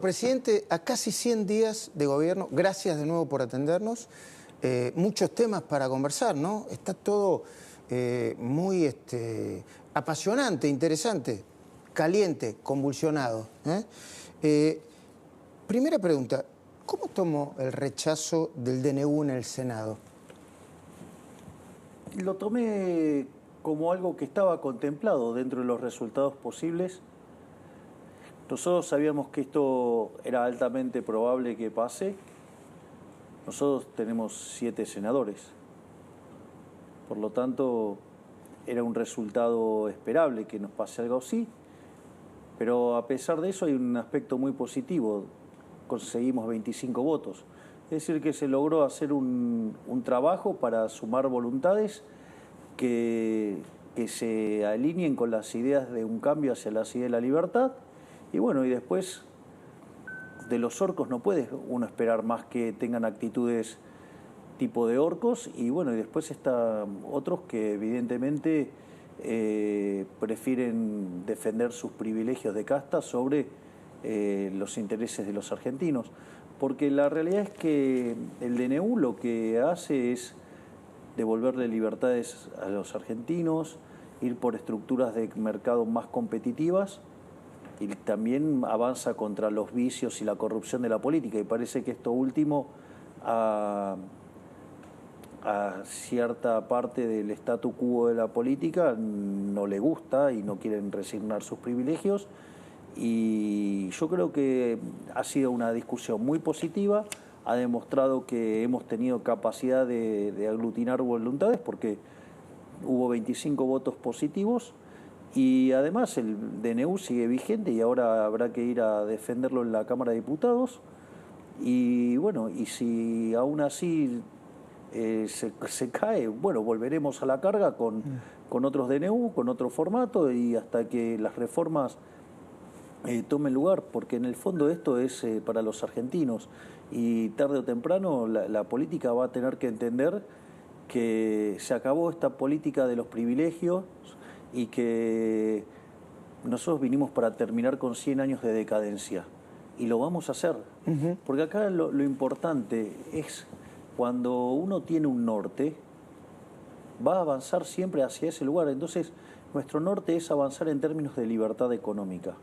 Presidente, a casi 100 días de gobierno, gracias de nuevo por atendernos, muchos temas para conversar, ¿no? Está todo muy apasionante, interesante, caliente, convulsionado. Primera pregunta, ¿cómo tomó el rechazo del DNU en el Senado? Lo tomé como algo que estaba contemplado dentro de los resultados posibles. Nosotros sabíamos que esto era altamente probable que pase. Nosotros tenemos 7 senadores. Por lo tanto, era un resultado esperable que nos pase algo así. Pero a pesar de eso hay un aspecto muy positivo. Conseguimos 25 votos. Es decir, que se logró hacer un trabajo para sumar voluntades que se alineen con las ideas de un cambio hacia las ideas de la libertad. Y bueno, y después de los orcos no puede uno esperar más que tengan actitudes tipo de orcos. Y bueno, y después están otros que evidentemente prefieren defender sus privilegios de casta sobre los intereses de los argentinos. Porque la realidad es que el DNU lo que hace es devolverle libertades a los argentinos, ir por estructuras de mercado más competitivas, y también avanza contra los vicios y la corrupción de la política. Y parece que esto último a cierta parte del statu quo de la política no le gusta y no quieren resignar sus privilegios. Y yo creo que ha sido una discusión muy positiva, ha demostrado que hemos tenido capacidad de aglutinar voluntades porque hubo 25 votos positivos. Y además el DNU sigue vigente y ahora habrá que ir a defenderlo en la Cámara de Diputados. Y bueno, y si aún así se cae, bueno, volveremos a la carga con otros DNU, con otro formato y hasta que las reformas tomen lugar, porque en el fondo esto es para los argentinos y tarde o temprano la política va a tener que entender que se acabó esta política de los privilegios y que nosotros vinimos para terminar con 100 años de decadencia. Y lo vamos a hacer. Porque acá lo importante es, cuando uno tiene un norte, va a avanzar siempre hacia ese lugar. Entonces, nuestro norte es avanzar en términos de libertad económica.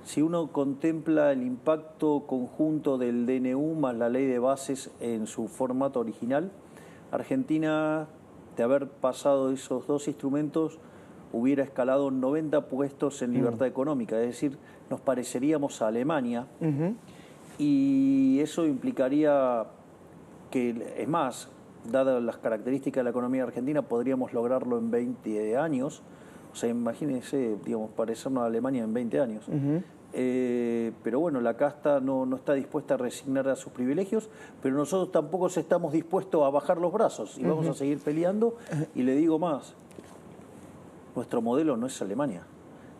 Si uno contempla el impacto conjunto del DNU más la ley de bases en su formato original, Argentina, de haber pasado esos dos instrumentos, hubiera escalado 90 puestos en libertad económica, es decir, nos pareceríamos a Alemania, y eso implicaría que, es más, dadas las características de la economía argentina, podríamos lograrlo en 20 años, o sea, imagínense, digamos, parecernos a Alemania en 20 años. Pero bueno, la casta no está dispuesta a resignar a sus privilegios, pero nosotros tampoco estamos dispuestos a bajar los brazos y vamos a seguir peleando. Y le digo más, nuestro modelo no es Alemania,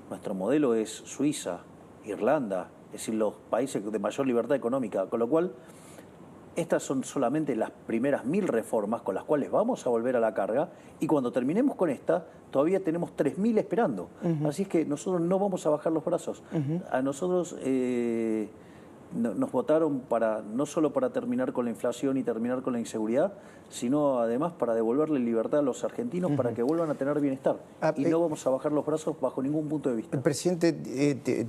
nuestro modelo es Suiza, Irlanda, es decir, los países de mayor libertad económica, con lo cual estas son solamente las primeras 1000 reformas con las cuales vamos a volver a la carga, y cuando terminemos con esta, todavía tenemos 3000 esperando. Así es que nosotros no vamos a bajar los brazos. A nosotros nos votaron no solo para terminar con la inflación y terminar con la inseguridad, sino además para devolverle libertad a los argentinos para que vuelvan a tener bienestar. Y no vamos a bajar los brazos bajo ningún punto de vista. El presidente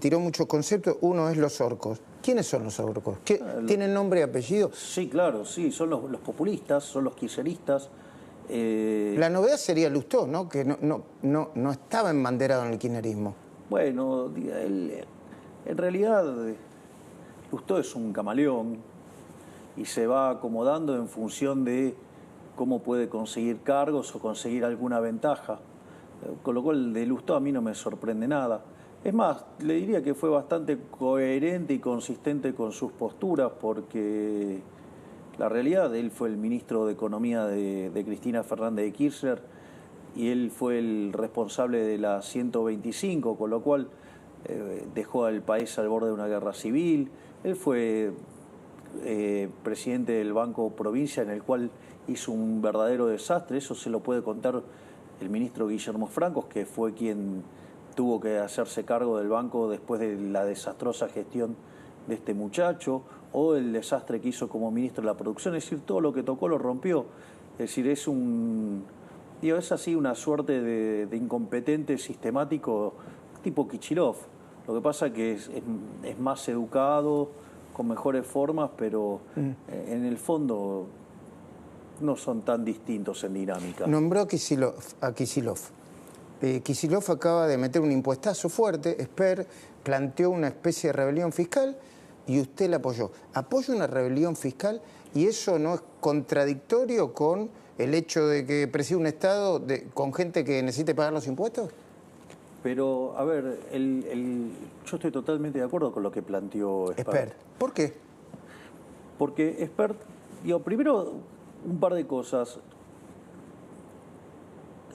tiró muchos conceptos. Uno es los orcos. ¿Quiénes son los orcos? ¿Tienen nombre y apellido? Sí, claro, sí. Son los populistas, son los kirchneristas. La novedad sería Lustó, ¿no? Que no estaba embanderado en el kirchnerismo. Bueno, en realidad Lustó es un camaleón y se va acomodando en función de cómo puede conseguir cargos o conseguir alguna ventaja. Con lo cual de Lustó a mí no me sorprende nada. Es más, le diría que fue bastante coherente y consistente con sus posturas, porque la realidad, él fue el ministro de Economía de Cristina Fernández de Kirchner y él fue el responsable de la 125, con lo cual dejó al país al borde de una guerra civil. Él fue presidente del Banco Provincia, en el cual hizo un verdadero desastre. Eso se lo puede contar el ministro Guillermo Francos, que fue quien tuvo que hacerse cargo del banco después de la desastrosa gestión de este muchacho, o el desastre que hizo como ministro de la producción, es decir, todo lo que tocó lo rompió. Es decir, es es así una suerte de incompetente sistemático tipo Kichilov. Lo que pasa es que es más educado, con mejores formas, pero en el fondo no son tan distintos en dinámica. Nombró a Kicillof. Kicillof acaba de meter un impuestazo fuerte. Esper planteó una especie de rebelión fiscal y usted la apoyó. ¿Apoya una rebelión fiscal y eso no es contradictorio con el hecho de que preside un Estado con gente que necesite pagar los impuestos? Pero, a ver, yo estoy totalmente de acuerdo con lo que planteó Esper. ¿Por qué? Porque Esper, primero, un par de cosas.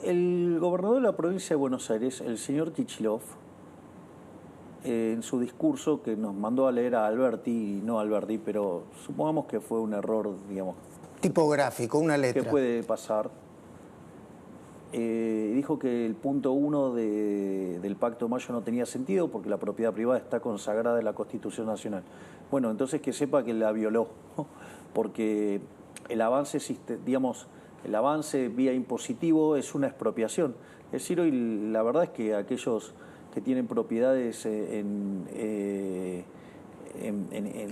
El gobernador de la provincia de Buenos Aires, el señor Kichilov, en su discurso que nos mandó a leer a Alberti, no a Alberti, pero supongamos que fue un error, tipográfico, una letra. Que puede pasar. Dijo que el punto 1 del Pacto de Mayo no tenía sentido porque la propiedad privada está consagrada en la Constitución Nacional. Bueno, entonces que sepa que la violó, porque el avance, el avance vía impositivo es una expropiación. Es decir, hoy la verdad es que aquellos que tienen propiedades en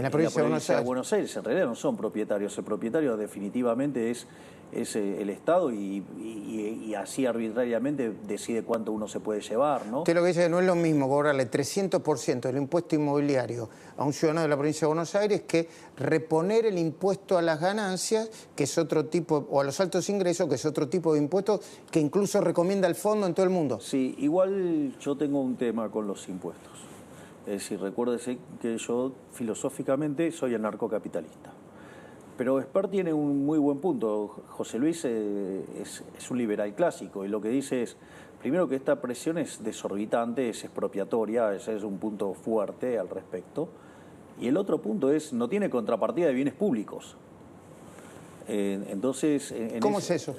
la provincia de Buenos Aires en realidad no son propietarios. El propietario definitivamente es el Estado y así arbitrariamente decide cuánto uno se puede llevar, ¿no? Usted lo que dice que no es lo mismo cobrarle 300% del impuesto inmobiliario a un ciudadano de la provincia de Buenos Aires que reponer el impuesto a las ganancias, que es otro tipo, o a los altos ingresos, que es otro tipo de impuesto que incluso recomienda el fondo en todo el mundo. Sí, igual yo tengo un tema con los impuestos. Es decir, recuérdese que yo filosóficamente soy anarcocapitalista. Pero Esper tiene un muy buen punto. José Luis es un liberal clásico y lo que dice es, primero, que esta presión es desorbitante, es expropiatoria, ese es un punto fuerte al respecto. Y el otro punto es, no tiene contrapartida de bienes públicos. Entonces... ¿Cómo es eso?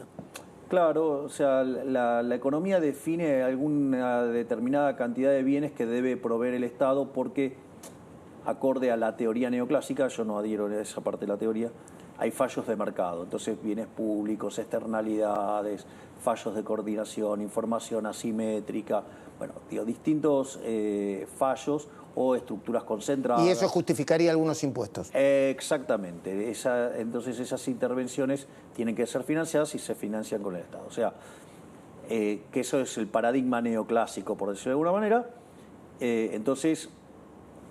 Claro, o sea, la economía define alguna determinada cantidad de bienes que debe proveer el Estado porque, acorde a la teoría neoclásica, yo no adhiero a esa parte de la teoría, hay fallos de mercado. Entonces, bienes públicos, externalidades, fallos de coordinación, información asimétrica, bueno, distintos fallos o estructuras concentradas. Y eso justificaría algunos impuestos. Exactamente. Entonces esas intervenciones tienen que ser financiadas y se financian con el Estado. O sea, que eso es el paradigma neoclásico, por decirlo de alguna manera. Entonces,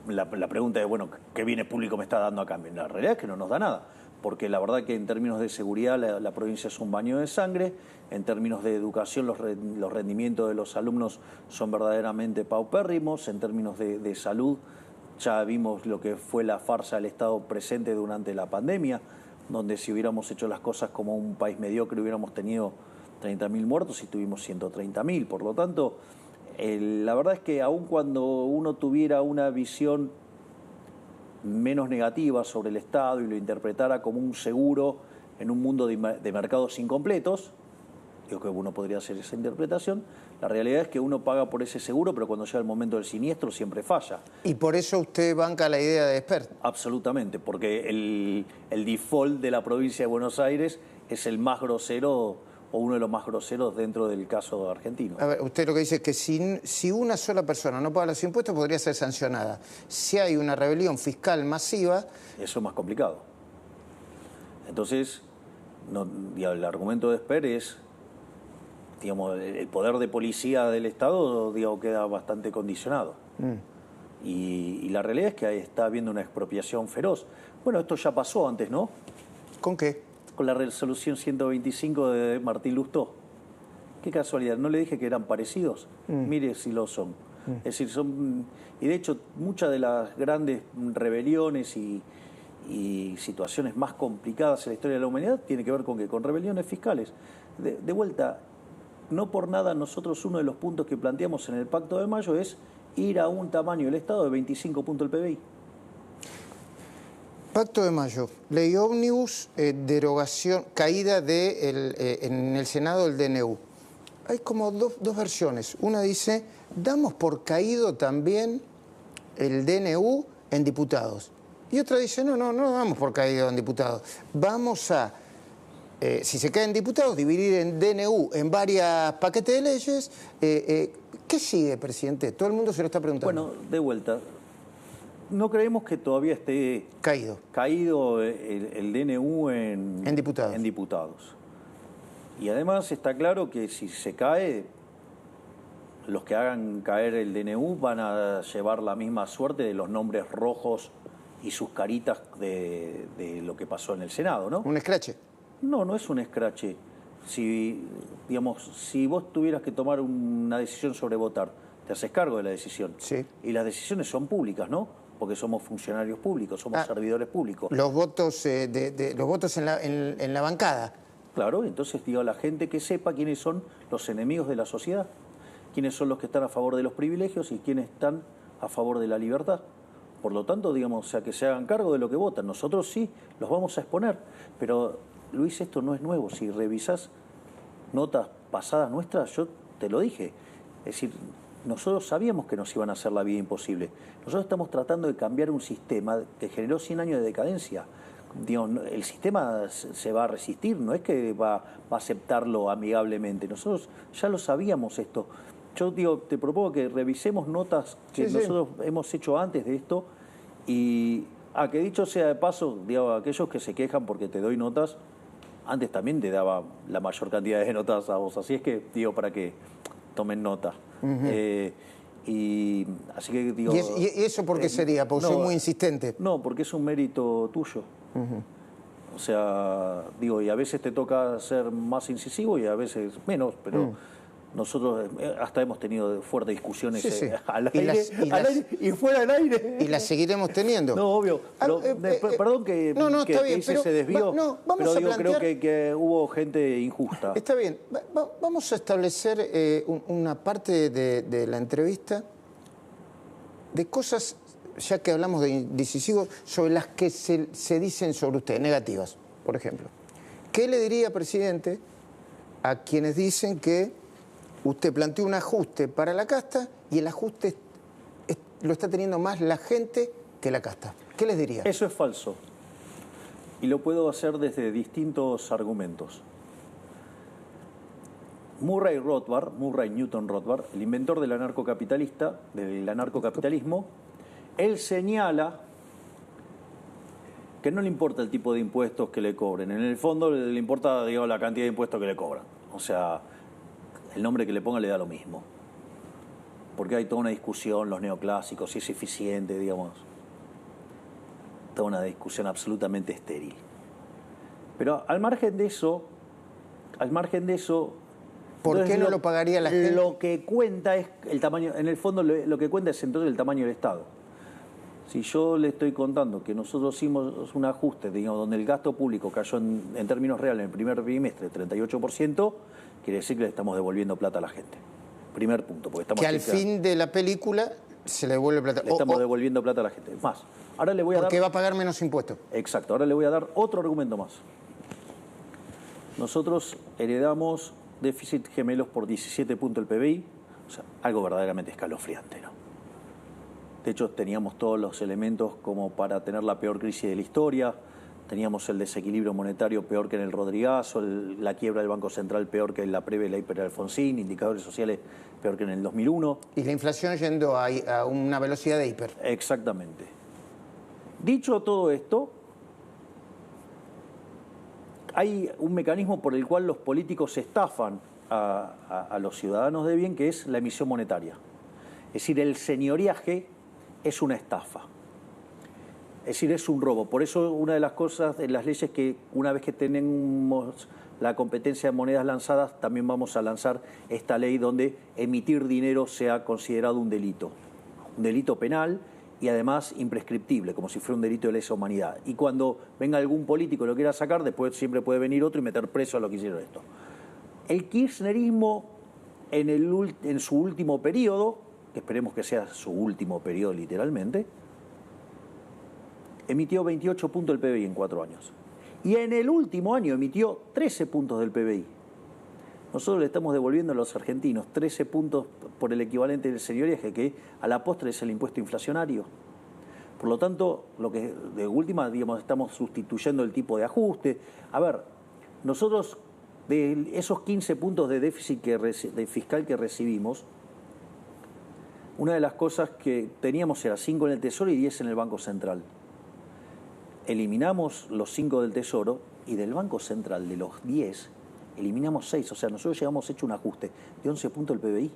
la pregunta es, bueno, ¿qué bienes públicos me está dando a cambio? La realidad es que no nos da nada, porque la verdad que en términos de seguridad la provincia es un baño de sangre, en términos de educación los rendimientos de los alumnos son verdaderamente paupérrimos, en términos de salud ya vimos lo que fue la farsa del Estado presente durante la pandemia, donde si hubiéramos hecho las cosas como un país mediocre hubiéramos tenido 30.000 muertos y tuvimos 130.000. Por lo tanto, la verdad es que aun cuando uno tuviera una visión menos negativa sobre el Estado y lo interpretara como un seguro en un mundo de mercados incompletos, digo que uno podría hacer esa interpretación, la realidad es que uno paga por ese seguro, pero cuando llega el momento del siniestro siempre falla. ¿Y por eso usted banca la idea de Esper? Absolutamente, porque el default de la provincia de Buenos Aires es el más grosero o uno de los más groseros dentro del caso argentino. A ver, usted lo que dice es que si una sola persona no paga los impuestos podría ser sancionada. Si hay una rebelión fiscal masiva... Eso es más complicado. Entonces, el argumento de Esper es, el poder de policía del Estado, queda bastante condicionado. Y la realidad es que está habiendo una expropiación feroz. Bueno, esto ya pasó antes, ¿no? ¿Con qué? Con la resolución 125 de Martín Lustó. Qué casualidad, ¿no le dije que eran parecidos? Mire si lo son. Es decir, y de hecho, muchas de las grandes rebeliones y situaciones más complicadas en la historia de la humanidad tienen que ver con rebeliones fiscales. De vuelta, no por nada nosotros uno de los puntos que planteamos en el Pacto de Mayo es ir a un tamaño del Estado de 25 puntos del PBI. Pacto de Mayo, ley ómnibus, derogación, caída en el Senado del DNU. Hay como dos versiones. Una dice, damos por caído también el DNU en diputados. Y otra dice, no vamos por caído en diputados. Vamos a, si se cae en diputados, dividir en DNU en varios paquetes de leyes. ¿Qué sigue, presidente? Todo el mundo se lo está preguntando. Bueno, de vuelta. No creemos que todavía esté caído el DNU en diputados. Y además está claro que si se cae, los que hagan caer el DNU van a llevar la misma suerte de los nombres rojos y sus caritas de lo que pasó en el Senado, ¿no? ¿Un escrache? No es un escrache. Si vos tuvieras que tomar una decisión sobre votar, te haces cargo de la decisión. Sí. Y las decisiones son públicas, ¿no? Porque somos funcionarios públicos, somos servidores públicos. Los votos, los votos en la bancada. Claro, entonces digo a la gente que sepa quiénes son los enemigos de la sociedad, quiénes son los que están a favor de los privilegios y quiénes están a favor de la libertad. Por lo tanto, digamos, o sea, que se hagan cargo de lo que votan. Nosotros sí los vamos a exponer, pero Luis, esto no es nuevo. Si revisás notas pasadas nuestras, yo te lo dije. Es decir, nosotros sabíamos que nos iban a hacer la vida imposible. Nosotros estamos tratando de cambiar un sistema que generó 100 años de decadencia. Digo, el sistema se va a resistir, no es que va a aceptarlo amigablemente. Nosotros ya lo sabíamos esto. Yo digo, te propongo que revisemos notas que nosotros hemos hecho antes de esto y, que dicho sea de paso, digo, aquellos que se quejan porque te doy notas, antes también te daba la mayor cantidad de notas a vos. Así es que digo, para que tomen nota. Y así que digo... ¿Y eso por qué sería? Porque soy muy insistente. No, porque es un mérito tuyo. O sea, digo, y a veces te toca ser más incisivo y a veces menos, pero nosotros hasta hemos tenido fuertes discusiones al aire y fuera del aire. Y las seguiremos teniendo. No, obvio. Pero, perdón que hice ese desvío, pero digo, creo que hubo gente injusta. Está bien. Vamos a establecer una parte de la entrevista de cosas, ya que hablamos de indecisivos, sobre las que se dicen sobre usted, negativas, por ejemplo. ¿Qué le diría, presidente, a quienes dicen que usted planteó un ajuste para la casta y el ajuste lo está teniendo más la gente que la casta? ¿Qué les diría? Eso es falso. Y lo puedo hacer desde distintos argumentos. Murray Newton Rothbard, el inventor del anarcocapitalismo, él señala que no le importa el tipo de impuestos que le cobren. En el fondo le importa, digamos, la cantidad de impuestos que le cobran. O sea, el nombre que le ponga le da lo mismo. Porque hay toda una discusión, los neoclásicos, si es eficiente, digamos. Toda una discusión absolutamente estéril. Pero al margen de eso, ¿por qué no lo pagaría la gente? Lo que cuenta es el tamaño, en el fondo lo que cuenta es entonces el tamaño del Estado. Si yo le estoy contando que nosotros hicimos un ajuste, digamos, donde el gasto público cayó en términos reales en el primer trimestre 38%, quiere decir que le estamos devolviendo plata a la gente. Primer punto. Porque estamos que al fin de la película se le devuelve plata. Le estamos devolviendo plata a la gente. Más, ahora le voy a dar... Porque va a pagar menos impuestos. Exacto, ahora le voy a dar otro argumento más. Nosotros heredamos déficit gemelos por 17 puntos del PBI, o sea, algo verdaderamente escalofriante, ¿no? De hecho, teníamos todos los elementos como para tener la peor crisis de la historia, teníamos el desequilibrio monetario peor que en el Rodrigazo, la quiebra del Banco Central peor que en la previa de la hiper Alfonsín, indicadores sociales peor que en el 2001. Y la inflación yendo a una velocidad de hiper. Exactamente. Dicho todo esto, hay un mecanismo por el cual los políticos estafan a los ciudadanos de bien, que es la emisión monetaria. Es decir, el señoriaje es una estafa. Es decir, es un robo. Por eso una de las cosas de las leyes que una vez que tenemos la competencia de monedas lanzadas, también vamos a lanzar esta ley donde emitir dinero sea considerado un delito penal y además imprescriptible, como si fuera un delito de lesa humanidad. Y cuando venga algún político y lo quiera sacar, después siempre puede venir otro y meter preso a lo que hicieron esto. El kirchnerismo en su último periodo, que esperemos que sea su último periodo literalmente, emitió 28 puntos del PBI en 4 años. Y en el último año emitió 13 puntos del PBI. Nosotros le estamos devolviendo a los argentinos 13 puntos por el equivalente del señoriaje, que a la postre es el impuesto inflacionario. Por lo tanto, lo que de última, digamos, estamos sustituyendo el tipo de ajuste. A ver, nosotros de esos 15 puntos de déficit fiscal que recibimos, una de las cosas que teníamos era 5 en el Tesoro y 10 en el Banco Central. Eliminamos los 5 del Tesoro y del Banco Central, de los 10, eliminamos 6. O sea, nosotros llegamos hecho un ajuste de 11 puntos del PBI.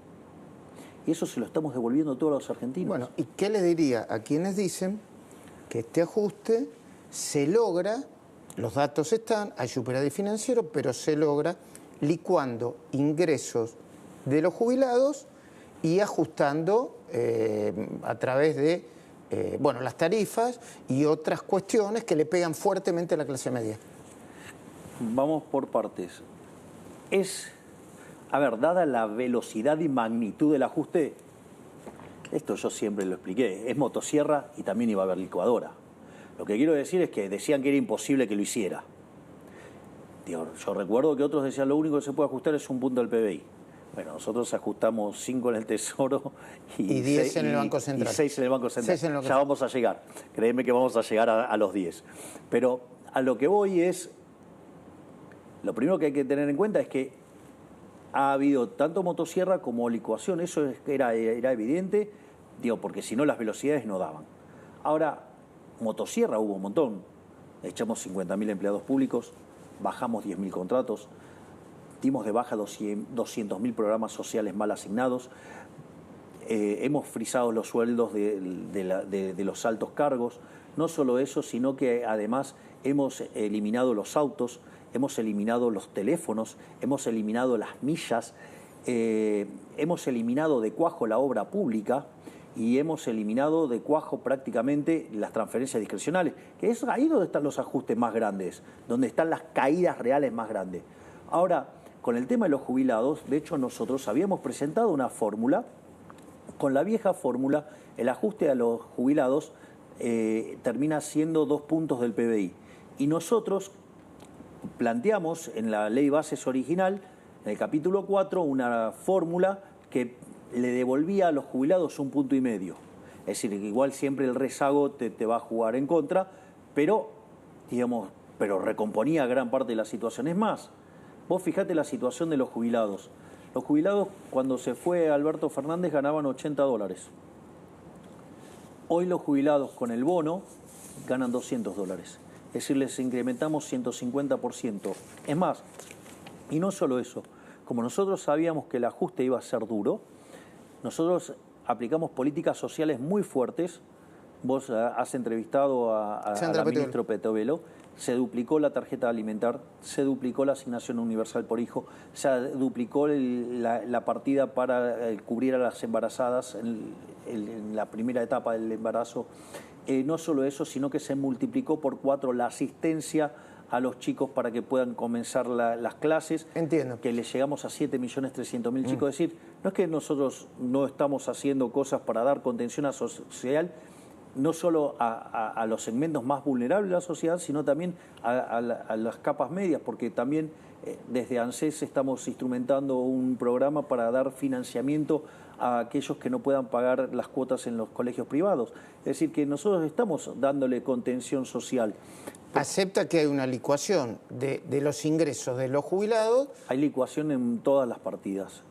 Y eso se lo estamos devolviendo a todos los argentinos. Bueno, ¿y qué le diría a quienes dicen que este ajuste se logra, los datos están, hay superávit financiero, pero se logra licuando ingresos de los jubilados y ajustando a través de las tarifas y otras cuestiones que le pegan fuertemente a la clase media? Vamos por partes. A ver, dada la velocidad y magnitud del ajuste, esto yo siempre lo expliqué, es motosierra y también iba a haber licuadora. Lo que quiero decir es que decían que era imposible que lo hiciera. Yo recuerdo que otros decían lo único que se puede ajustar es un punto del PBI. Bueno, nosotros ajustamos 5 en el Tesoro y 10 en el Banco Central. Y 6 en el Banco Central. Ya vamos a llegar. Créeme que vamos a llegar a los 10. Pero a lo que voy es, lo primero que hay que tener en cuenta es que ha habido tanto motosierra como licuación. Eso era evidente, porque si no las velocidades no daban. Ahora, motosierra hubo un montón. Echamos 50.000 empleados públicos, bajamos 10.000 contratos, dimos de baja 200.000 programas sociales mal asignados, hemos frisado los sueldos de los altos cargos. No solo eso, sino que además hemos eliminado los autos, hemos eliminado los teléfonos, hemos eliminado las millas, hemos eliminado de cuajo la obra pública y hemos eliminado de cuajo prácticamente las transferencias discrecionales, que es ahí donde están los ajustes más grandes, donde están las caídas reales más grandes. Ahora, con el tema de los jubilados, de hecho nosotros habíamos presentado una fórmula. Con la vieja fórmula, el ajuste a los jubilados termina siendo 2 puntos del PBI. Y nosotros planteamos en la ley bases original, en el capítulo 4, una fórmula que le devolvía a los jubilados 1,5 puntos. Es decir, igual siempre el rezago te va a jugar en contra, pero recomponía gran parte de la situación. Es más, vos fijate la situación de los jubilados. Los jubilados, cuando se fue Alberto Fernández, ganaban $80. Hoy los jubilados con el bono ganan $200. Es decir, les incrementamos 150%. Es más, y no solo eso, como nosotros sabíamos que el ajuste iba a ser duro, nosotros aplicamos políticas sociales muy fuertes. Vos has entrevistado a la ministra Petovelo. Se duplicó la tarjeta alimentar, se duplicó la asignación universal por hijo, se duplicó la partida para cubrir a las embarazadas en la primera etapa del embarazo. No solo eso, sino que se multiplicó por 4 la asistencia a los chicos para que puedan comenzar las clases. Entiendo. Que les llegamos a 7.300.000 chicos. Es decir, no es que nosotros no estamos haciendo cosas para dar contención social, no solo a los segmentos más vulnerables de la sociedad, sino también a las capas medias, porque también desde ANSES estamos instrumentando un programa para dar financiamiento a aquellos que no puedan pagar las cuotas en los colegios privados. Es decir, que nosotros estamos dándole contención social. ¿Acepta que hay una licuación de los ingresos de los jubilados? Hay licuación en todas las partidas.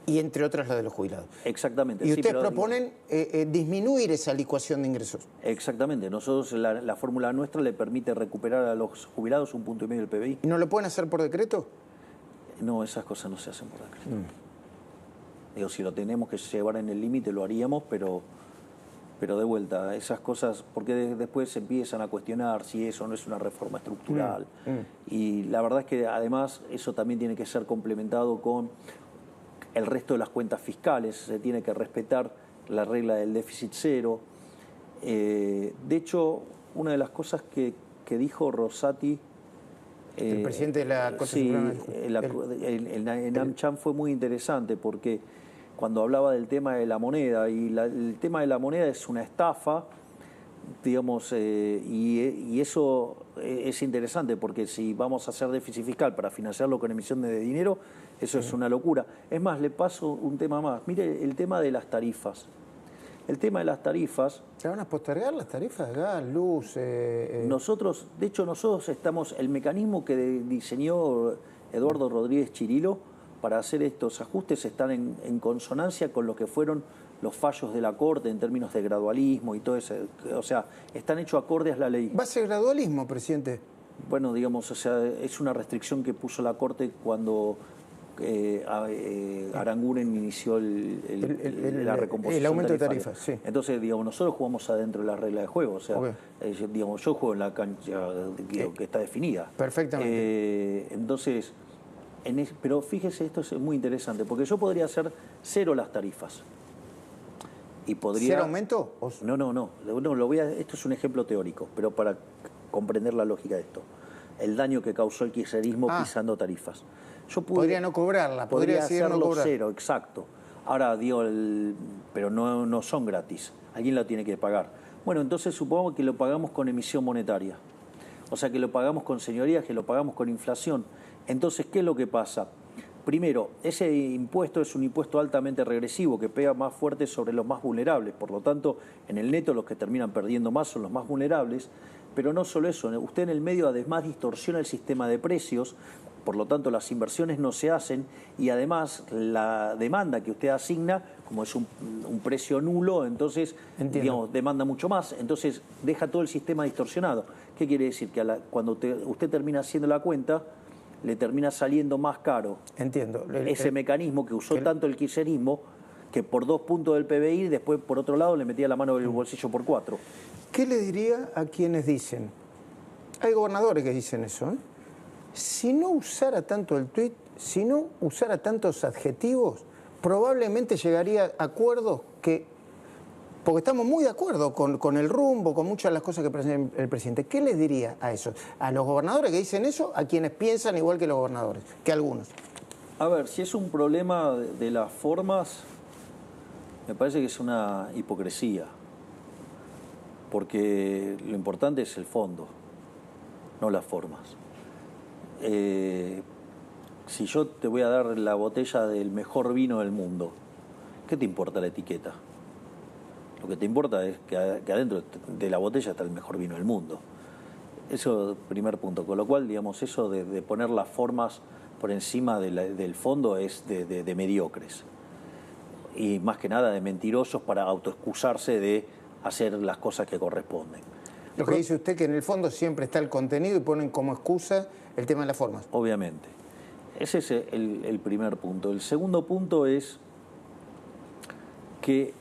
Y entre otras la de los jubilados. Exactamente. Y ustedes proponen disminuir esa licuación de ingresos. Exactamente. Nosotros, la fórmula nuestra le permite recuperar a los jubilados 1,5 puntos del PBI. ¿Y no lo pueden hacer por decreto? No, esas cosas no se hacen por decreto. Digo, si lo tenemos que llevar en el límite lo haríamos, pero de vuelta, esas cosas, porque después se empiezan a cuestionar si eso no es una reforma estructural. Y la verdad es que además eso también tiene que ser complementado con el resto de las cuentas fiscales. Se tiene que respetar la regla del déficit cero. De hecho, una de las cosas que dijo Rosati, el presidente de la Corte Suprema, en AmCham, fue muy interesante, porque cuando hablaba del tema de la moneda, y el tema de la moneda es una estafa, digamos, y eso es interesante, porque si vamos a hacer déficit fiscal para financiarlo con emisión de dinero, eso es una locura. Es más, le paso un tema más. Mire, el tema de las tarifas. El tema de las tarifas... ¿Se van a postergar las tarifas de gas, luz? Nosotros estamos... El mecanismo que diseñó Eduardo Rodríguez Chirilo para hacer estos ajustes están en consonancia con lo que fueron los fallos de la Corte en términos de gradualismo y todo eso. O sea, están hechos acordes a la ley. ¿Va a ser gradualismo, presidente? Bueno, digamos, o sea, es una restricción que puso la Corte cuando Aranguren inició la recomposición. El aumento tarifaria. de tarifas, sí. Entonces, digamos, nosotros jugamos adentro de la regla de juego. O sea, digamos, yo juego en la cancha que está definida. Perfectamente. Entonces, pero fíjese, esto es muy interesante, porque yo podría hacer cero las tarifas. Y podría... ¿Cero aumento? No, esto es un ejemplo teórico, pero para comprender la lógica de esto. El daño que causó el kirchnerismo pisando tarifas. Podría no cobrarla, podría hacerlo no cobrar. Cero, exacto. Ahora, digo, pero no son gratis. Alguien lo tiene que pagar. Bueno, entonces supongo que lo pagamos con emisión monetaria. O sea, que lo pagamos con señorías, que lo pagamos con inflación. Entonces, ¿qué es lo que pasa? Primero, ese impuesto es un impuesto altamente regresivo que pega más fuerte sobre los más vulnerables. Por lo tanto, en el neto los que terminan perdiendo más son los más vulnerables. Pero no solo eso, usted en el medio además distorsiona el sistema de precios, por lo tanto las inversiones no se hacen y además la demanda que usted asigna, como es un precio nulo, entonces digamos, demanda mucho más, entonces deja todo el sistema distorsionado. ¿Qué quiere decir? Que cuando usted termina haciendo la cuenta, le termina saliendo más caro. Entiendo. Ese mecanismo que usó tanto el kirchnerismo, que por 2 puntos del PBI, después por otro lado le metía la mano en el bolsillo por 4. ¿Qué le diría a quienes dicen? Hay gobernadores que dicen eso, ¿eh? Si no usara tanto el tuit, si no usara tantos adjetivos, probablemente llegaría a acuerdos que... Porque estamos muy de acuerdo con el rumbo, con muchas de las cosas que presenta el presidente. ¿Qué les diría a esos? A los gobernadores que dicen eso, a quienes piensan igual que los gobernadores, que algunos. A ver, si es un problema de las formas, me parece que es una hipocresía. Porque lo importante es el fondo, no las formas. Si yo te voy a dar la botella del mejor vino del mundo, ¿qué te importa la etiqueta? Lo que te importa es que adentro de la botella está el mejor vino del mundo. Eso, primer punto. Con lo cual, digamos, eso de poner las formas por encima del fondo es de mediocres. Y más que nada de mentirosos para autoexcusarse de hacer las cosas que corresponden. Lo que dice usted que en el fondo siempre está el contenido y ponen como excusa el tema de las formas. Obviamente. Ese es el primer punto. El segundo punto es que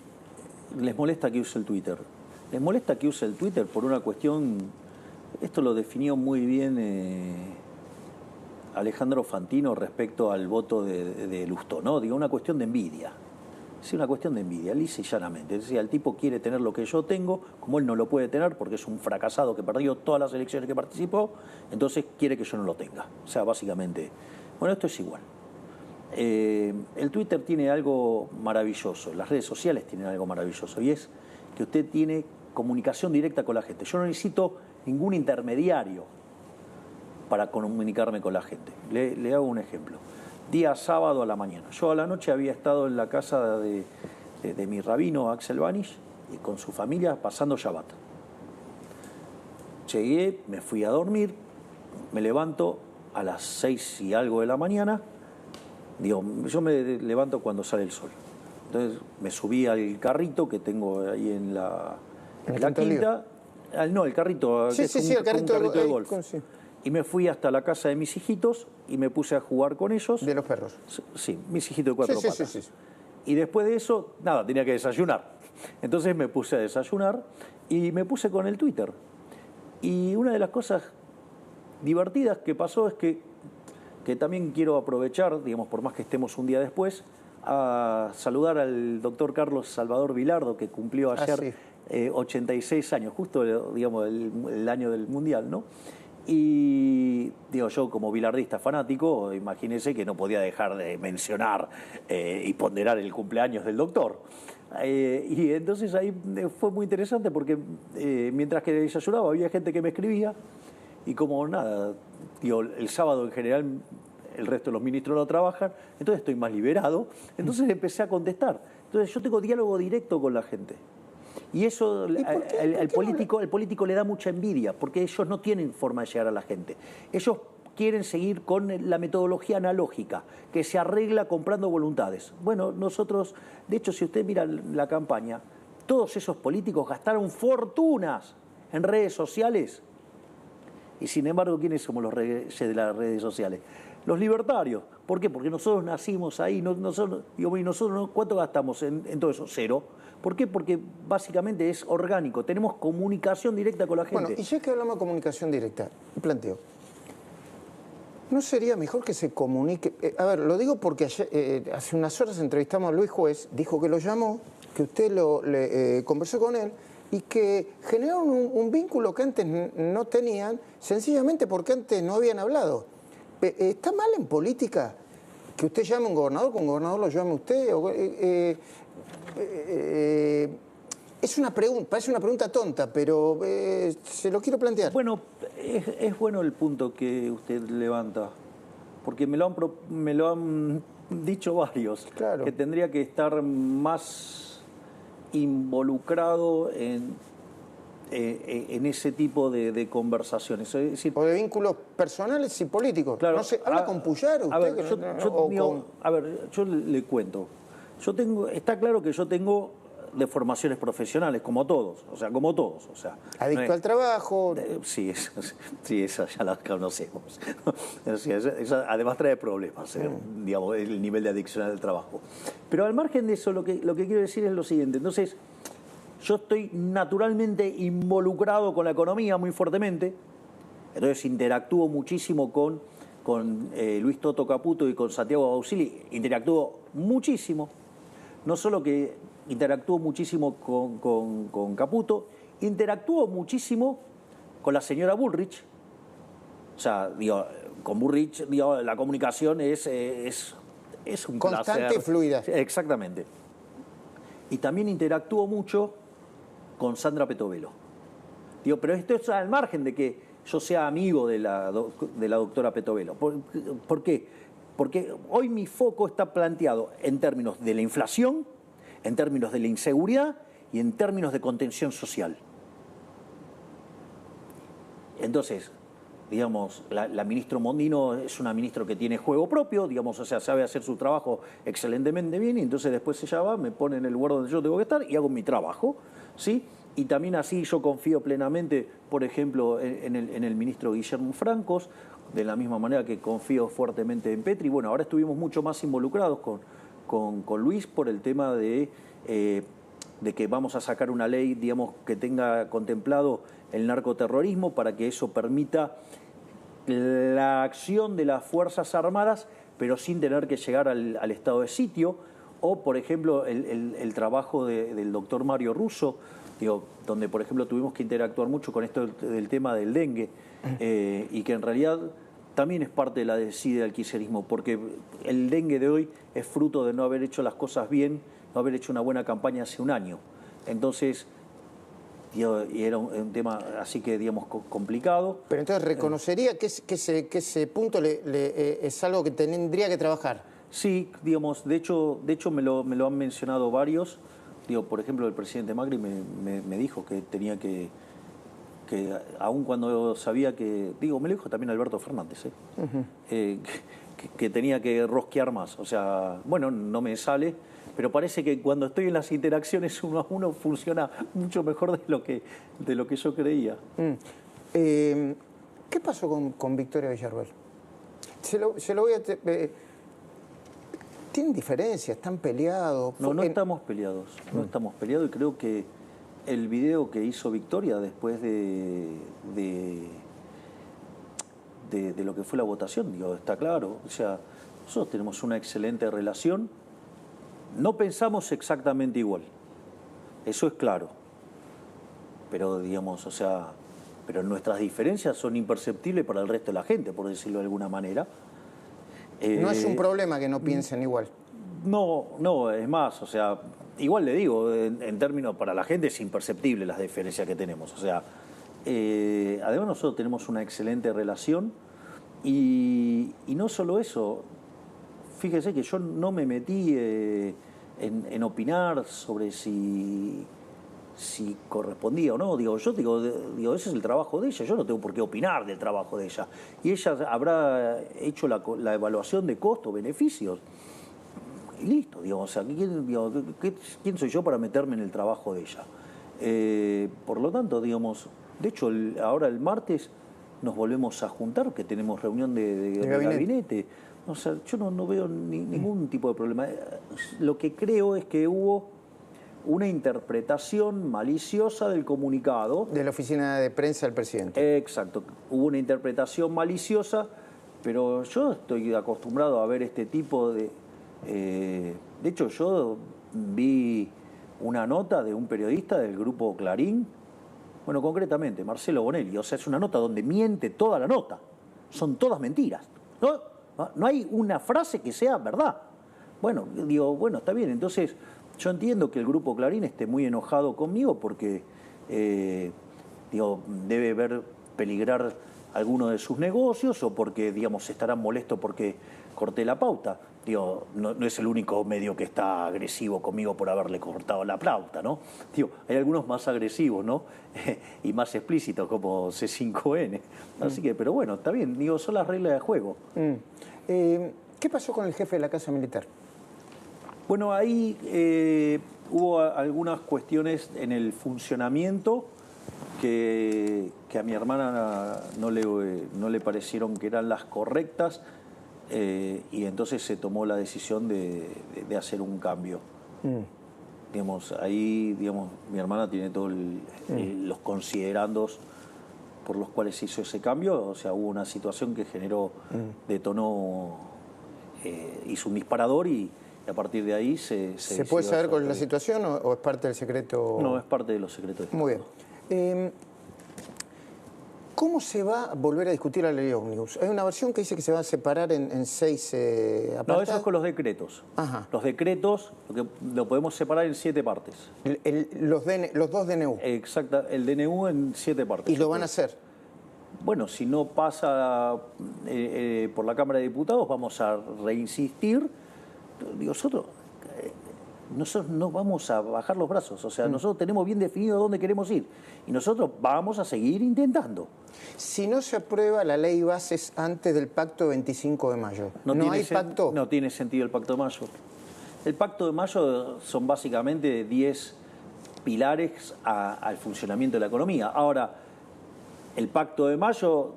les molesta que use el Twitter. Les molesta que use el Twitter por una cuestión... Esto lo definió muy bien Alejandro Fantino respecto al voto de Lustó, ¿no? Digo, una cuestión de envidia. Es una cuestión de envidia, lisa y llanamente. Es decir, el tipo quiere tener lo que yo tengo, como él no lo puede tener porque es un fracasado que perdió todas las elecciones que participó, entonces quiere que yo no lo tenga. O sea, básicamente... Bueno, esto es igual. El Twitter tiene algo maravilloso, las redes sociales tienen algo maravilloso, y es que usted tiene comunicación directa con la gente. Yo no necesito ningún intermediario para comunicarme con la gente. Le hago un ejemplo. Día sábado a la mañana. Yo a la noche había estado en la casa de mi rabino Axel Banish y con su familia pasando Shabbat. Llegué, me fui a dormir, me levanto a las 6 y algo de la mañana. Digo, yo me levanto cuando sale el sol. Entonces me subí al carrito que tengo ahí en la quinta. No, el carrito, sí, que sí, es sí, el carrito de golf. Sí. Y me fui hasta la casa de mis hijitos y me puse a jugar con ellos. ¿De los perros? Sí, mis hijitos de 4 patas. Sí. Y después de eso, nada, tenía que desayunar. Entonces me puse a desayunar y me puse con el Twitter. Y una de las cosas divertidas que pasó es que también quiero aprovechar, digamos, por más que estemos un día después, a saludar al doctor Carlos Salvador Vilardo, que cumplió ayer 86 años, justo, digamos, el año del Mundial, ¿no? Y digo, yo como bilardista fanático, imagínense que no podía dejar de mencionar y ponderar el cumpleaños del doctor. Y entonces ahí fue muy interesante porque mientras que desayunaba había gente que me escribía y como nada, digo, el sábado en general el resto de los ministros no trabajan, entonces estoy más liberado, entonces empecé a contestar. Entonces yo tengo diálogo directo con la gente. Y eso por qué? el político le da mucha envidia, porque ellos no tienen forma de llegar a la gente. Ellos quieren seguir con la metodología analógica, que se arregla comprando voluntades. Bueno, nosotros, de hecho, si usted mira la campaña, todos esos políticos gastaron fortunas en redes sociales. Y sin embargo, ¿quiénes somos los reyes de las redes sociales? Los libertarios. ¿Por qué? Porque nosotros nacimos ahí. Nosotros, ¿y nosotros cuánto gastamos en todo eso? Cero. ¿Por qué? Porque básicamente es orgánico. Tenemos comunicación directa con la gente. Bueno, y ya que hablamos de comunicación directa, planteo. ¿No sería mejor que se comunique? A ver, lo digo porque ayer, hace unas horas entrevistamos a Luis Juez, dijo que lo llamó, que usted conversó con él y que generaron un vínculo que antes no tenían, sencillamente porque antes no habían hablado. ¿Está mal en política que usted llame a un gobernador, que un gobernador lo llame a usted? Es una pregunta, parece una pregunta tonta, pero se lo quiero plantear. Bueno, es bueno el punto que usted levanta, porque me lo han dicho varios, claro, que tendría que estar más involucrado en ese tipo de conversaciones. Es decir, o de vínculos personales y políticos. Claro, no sé, ¿habla con Puyaro usted? A ver, yo le cuento. Está claro que yo tengo deformaciones profesionales, como todos, o sea, adicto al trabajo. Sí, esa ya la conocemos. Esa además trae problemas, digamos, el nivel de adicción al trabajo. Pero al margen de eso, lo que quiero decir es lo siguiente. Entonces, yo estoy naturalmente involucrado con la economía muy fuertemente, entonces interactúo muchísimo con Luis Toto Caputo y con Santiago Bausili, interactúo muchísimo, no solo que interactúo muchísimo con Caputo, interactúo muchísimo con la señora Bullrich. O sea, digo, con Bullrich, digo, la comunicación es un constante placer. Y fluida. Exactamente. Y también interactúo mucho con Sandra Petovelo. Digo, pero esto es al margen de que yo sea amigo de la doctora Petovelo. ¿Por qué? Porque hoy mi foco está planteado en términos de la inflación, en términos de la inseguridad y en términos de contención social. Entonces, digamos, la ministra Mondino es una ministra que tiene juego propio, digamos, o sea, sabe hacer su trabajo excelentemente bien, y entonces después ella va, me pone en el lugar donde yo tengo que estar y hago mi trabajo, ¿sí? Y también así yo confío plenamente, por ejemplo, en el ministro Guillermo Francos, de la misma manera que confío fuertemente en Petri. Bueno, ahora estuvimos mucho más involucrados con Luis por el tema de que vamos a sacar una ley, digamos, que tenga contemplado el narcoterrorismo para que eso permita la acción de las Fuerzas Armadas, pero sin tener que llegar al estado de sitio. O, por ejemplo, el trabajo del doctor Mario Russo, digo, donde, por ejemplo, tuvimos que interactuar mucho con esto del tema del dengue, y que en realidad también es parte de la desidia del kirchnerismo, porque el dengue de hoy es fruto de no haber hecho las cosas bien, no haber hecho una buena campaña hace un año. Entonces, y era un tema así que, digamos, complicado. Pero entonces reconocería que ese punto es algo que tendría que trabajar. Sí, digamos, de hecho me lo han mencionado varios. Digo, por ejemplo, el presidente Macri me dijo que tenía que aun cuando sabía que, digo, me lo dijo también Alberto Fernández, que tenía que rosquear más. O sea, bueno, no me sale, pero parece que cuando estoy en las interacciones uno a uno funciona mucho mejor de lo que yo creía. ¿Qué pasó con Victoria Villarruel? Se lo voy a... ¿Tienen diferencias? ¿Están peleados? No estamos peleados. No estamos peleados, y creo que el video que hizo Victoria después de lo que fue la votación, digo, está claro. O sea, nosotros tenemos una excelente relación. No pensamos exactamente igual. Eso es claro. Pero, digamos, o sea, pero nuestras diferencias son imperceptibles para el resto de la gente, por decirlo de alguna manera. No es un problema que no piensen igual. No, es más, o sea, igual le digo, en términos para la gente es imperceptible las diferencias que tenemos. O sea, además nosotros tenemos una excelente relación y no solo eso, fíjese que yo no me metí en opinar sobre si si correspondía o no. Digo, ese es el trabajo de ella, yo no tengo por qué opinar del trabajo de ella. Y ella habrá hecho la evaluación de costo-beneficios. Y listo, digo, o sea, ¿quién soy yo para meterme en el trabajo de ella? Por lo tanto, digamos, de hecho, ahora el martes nos volvemos a juntar, que tenemos reunión de gabinete. O sea, yo no veo ningún tipo de problema. Lo que creo es que hubo una interpretación maliciosa del comunicado. De la oficina de prensa del presidente. Exacto. Hubo una interpretación maliciosa, pero yo estoy acostumbrado a ver este tipo de... de hecho, yo vi una nota de un periodista del grupo Clarín, bueno, concretamente, Marcelo Bonelli. O sea, es una nota donde miente toda la nota. Son todas mentiras. No hay una frase que sea verdad. Bueno, digo, bueno, está bien. Entonces, yo entiendo que el grupo Clarín esté muy enojado conmigo porque, debe ver peligrar alguno de sus negocios o porque, digamos, estarán molestos porque corté la pauta. No es el único medio que está agresivo conmigo por haberle cortado la pauta, ¿no? Hay algunos más agresivos, ¿no? Y más explícitos, como C5N. Así que, pero bueno, está bien. Son las reglas de juego. ¿Qué pasó con el jefe de la Casa Militar? Bueno, ahí hubo algunas cuestiones en el funcionamiento que a mi hermana no le parecieron que eran las correctas. Y entonces se tomó la decisión de hacer un cambio. Ahí mi hermana tiene todos los considerandos por los cuales se hizo ese cambio. O sea, hubo una situación que detonó, hizo un disparador y a partir de ahí se puede saber cuál es la situación o es parte del secreto? No, es parte de los secretos. Muy bien. ¿Cómo se va a volver a discutir la ley ómnibus? Hay una versión que dice que se va a separar en 6 apartados. No, eso es con los decretos. Ajá. Los decretos lo podemos separar en 7 partes. Los dos DNU. Exacto, el DNU en 7 partes. ¿Y lo van a hacer? Bueno, si no pasa por la Cámara de Diputados, vamos a reinsistir. Nosotros no vamos a bajar los brazos. O sea, nosotros tenemos bien definido dónde queremos ir. Y nosotros vamos a seguir intentando. Si no se aprueba la ley bases antes del pacto 25 de mayo, ¿no hay pacto? No tiene sentido el pacto de mayo. El pacto de mayo son básicamente 10 pilares al funcionamiento de la economía. Ahora, el pacto de mayo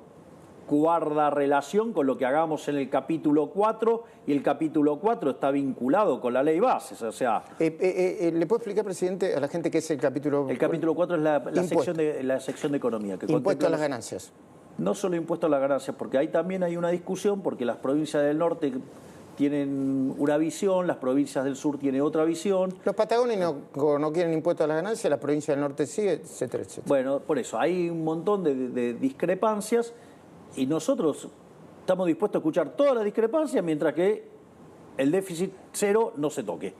guarda relación con lo que hagamos en el capítulo 4 y el capítulo 4 está vinculado con la ley bases, o sea... ¿Le puedo explicar, presidente, a la gente qué es el capítulo? El capítulo 4 es la sección de economía. Que impuesto a las ganancias. No solo impuesto a las ganancias, porque ahí también hay una discusión, porque las provincias del norte tienen una visión, las provincias del sur tienen otra visión. Los patagónicos no quieren impuesto a las ganancias, las provincias del norte sí, etcétera, etcétera. Bueno, por eso, hay un montón de discrepancias. Y nosotros estamos dispuestos a escuchar todas las discrepancias mientras que el déficit cero no se toque.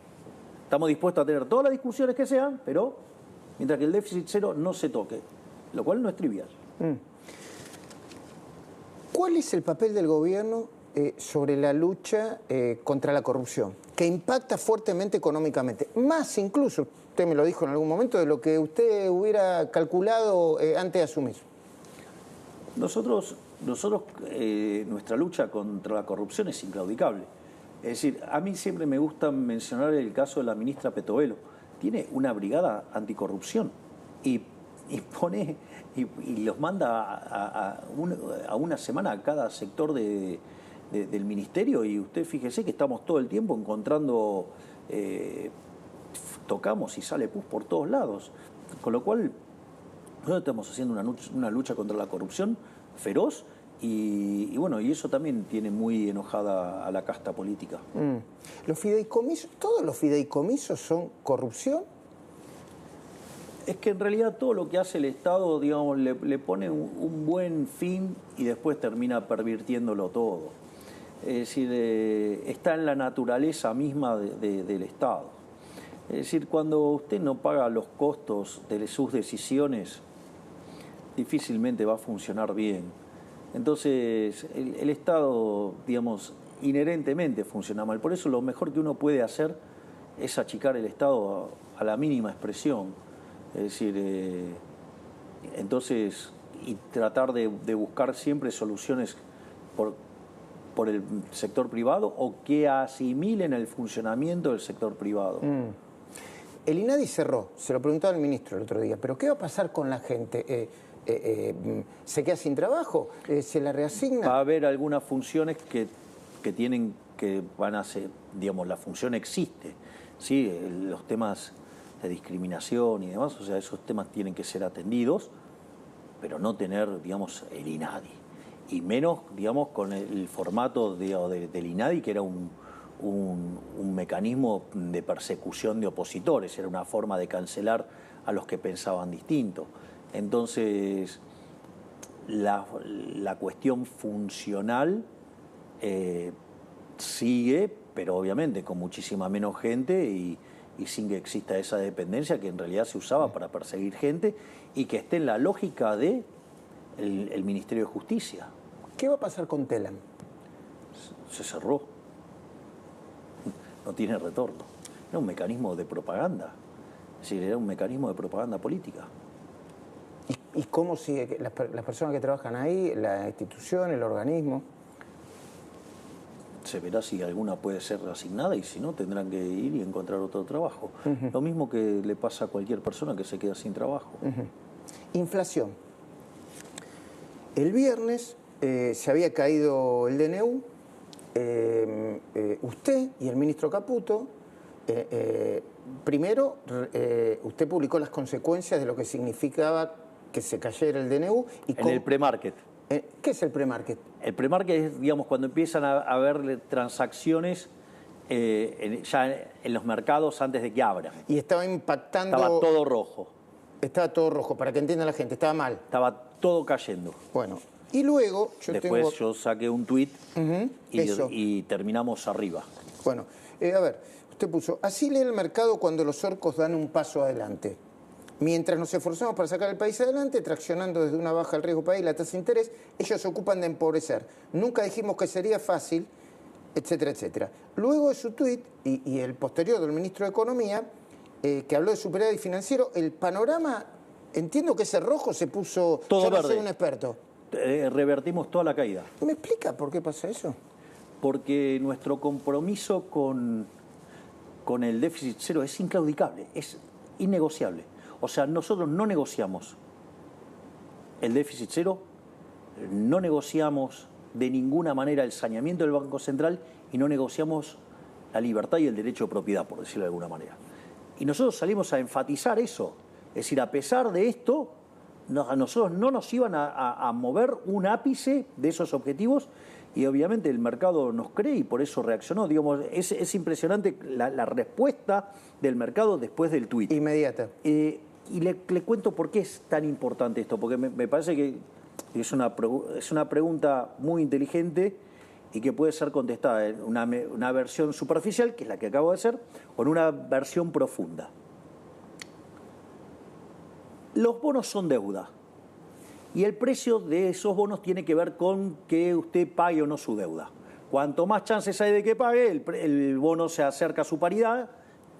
Estamos dispuestos a tener todas las discusiones que sean, pero mientras que el déficit cero no se toque, lo cual no es trivial. ¿Cuál es el papel del gobierno sobre la lucha contra la corrupción, que impacta fuertemente económicamente? Más incluso, usted me lo dijo en algún momento, de lo que usted hubiera calculado antes de asumir. Nosotros, nuestra lucha contra la corrupción es inclaudicable. Es decir, a mí siempre me gusta mencionar el caso de la ministra Petovelo. Tiene una brigada anticorrupción y los manda a una semana a cada sector del ministerio y usted fíjese que estamos todo el tiempo encontrando, tocamos y sale pus por todos lados. Con lo cual, nosotros estamos haciendo una lucha contra la corrupción feroz y bueno, y eso también tiene muy enojada a la casta política. ¿Los fideicomisos, todos los fideicomisos son corrupción? Es que en realidad todo lo que hace el Estado, digamos, le pone un buen fin y después termina pervirtiéndolo todo. Es decir, está en la naturaleza misma del Estado. Es decir, cuando usted no paga los costos de sus decisiones, difícilmente va a funcionar bien. Entonces, el Estado, digamos, inherentemente funciona mal. Por eso lo mejor que uno puede hacer es achicar el Estado a la mínima expresión. Es decir, entonces, y tratar de buscar siempre soluciones por el sector privado o que asimilen el funcionamiento del sector privado. El INADI cerró, se lo preguntaba el ministro el otro día, pero ¿qué va a pasar con la gente? ¿Se queda sin trabajo? ¿Se la reasigna? Va a haber algunas funciones que van a ser, digamos, la función existe, ¿sí? Los temas de discriminación y demás, o sea, esos temas tienen que ser atendidos, pero no tener, digamos, el INADI. Y menos, digamos, con el formato del INADI, que era un mecanismo de persecución de opositores, era una forma de cancelar a los que pensaban distinto. Entonces, la cuestión funcional sigue, pero obviamente con muchísima menos gente y sin que exista esa dependencia que en realidad se usaba para perseguir gente y que esté en la lógica de el Ministerio de Justicia. ¿Qué va a pasar con Telam? Se cerró. No tiene retorno. Era un mecanismo de propaganda. Es decir, era un mecanismo de propaganda política. ¿Y cómo sigue las personas que trabajan ahí, la institución, el organismo? Se verá si alguna puede ser asignada y si no tendrán que ir y encontrar otro trabajo. Lo mismo que le pasa a cualquier persona que se queda sin trabajo. Inflación. El viernes se había caído el DNU. Usted y el ministro Caputo, primero usted publicó las consecuencias de lo que significaba que se cayera el DNU. En el pre-market. ¿Qué es el pre-market? El pre-market es, digamos, cuando empiezan a haber transacciones ya en los mercados antes de que abran. Y estaba impactando... Estaba todo rojo. Estaba todo rojo, para que entienda la gente, estaba mal. Estaba todo cayendo. Bueno, y luego Después yo saqué un tuit y terminamos arriba. Bueno, a ver, usted puso, así lee el mercado cuando los orcos dan un paso adelante. Mientras nos esforzamos para sacar el país adelante, traccionando desde una baja el riesgo país y la tasa de interés, ellos se ocupan de empobrecer. Nunca dijimos que sería fácil, etcétera, etcétera. Luego de su tuit y el posterior del ministro de Economía, que habló de superávit financiero, el panorama, entiendo que ese rojo se puso... Todo yo no verde. soy un experto. Revertimos toda la caída. ¿Me explica por qué pasa eso? Porque nuestro compromiso con el déficit cero es inclaudicable, es innegociable. O sea, nosotros no negociamos el déficit cero, no negociamos de ninguna manera el saneamiento del Banco Central y no negociamos la libertad y el derecho de propiedad, por decirlo de alguna manera. Y nosotros salimos a enfatizar eso. Es decir, a pesar de esto, a nosotros no nos iban a mover un ápice de esos objetivos y obviamente el mercado nos cree y por eso reaccionó. Digamos, es impresionante la respuesta del mercado después del tuit. Inmediata. Y le cuento por qué es tan importante esto, porque me parece que es una pregunta muy inteligente y que puede ser contestada en una versión superficial, que es la que acabo de hacer, o en una versión profunda. Los bonos son deuda y el precio de esos bonos tiene que ver con que usted pague o no su deuda. Cuanto más chances hay de que pague, el bono se acerca a su paridad